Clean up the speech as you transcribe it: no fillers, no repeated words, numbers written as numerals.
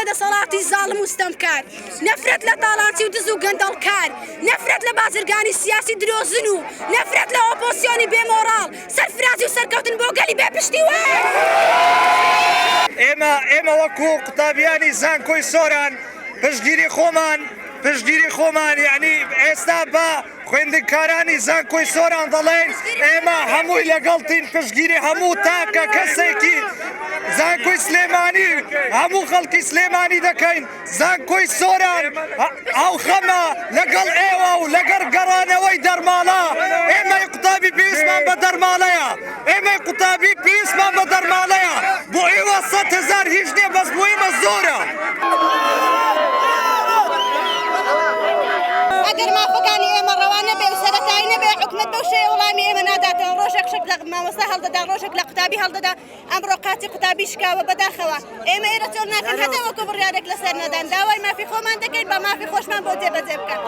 دەسەڵاتی زاڵم و ستەمکار نەفرەت لە تاڵانچی و دز و گەندەڵکار نەفرەت لە بازرگانی سیاسی درۆزن و نەفرەت لە ئۆپۆسیۆنی بێمۆڕاڵ سەرفرازی و سەرکەوتن بۆ گەلی بێپشتیوە ئێمە وەکو قوتابیانی زانکۆی سۆران پشتگیری خۆمان یعنی ئێستا بە خوێندنگکارانی زانکۆی سۆران دەڵێن ئێمە هەمووی لەگەڵتین پشتگیری هەموو تاکە کەسێکی زانکۆی سلێمانی هەموو خەڵکی سلێمانی دەکەین زانکۆی سۆران ئەو خەمە لەگەڵ ئێوە و لەگەڵ گەڕانەوەی دەرماڵە ئێمەی قوتابی پێویستمان بە دەرماڵەیە ئێمەی قوتابی پێویستمان بە دەرماڵەیە بۆ ئێوە 100,000 هیچ نییە بەس بۆ ئێمە زۆرە ئەگەر مافەکانی ئێمە ڕەوانە بێ و سەرەتایی نەبێ حکومەت بەو شێوە وەڵامی ئێمە ناداتەوە ڕۆژێک شەک لە مامۆستا هەڵدەدا ڕۆژێک لە قوتابی هەڵدەدا ئەمڕۆ قاچی قوتابی شکاوە بەداخەوە ئێمە ئێرە چۆن ناکەن هەتا وەکو بڕیارێک لەسەر نەدان داوای مافی خۆمان دەکەین بە مافی خۆشمان بۆ جێبەجێ بکەن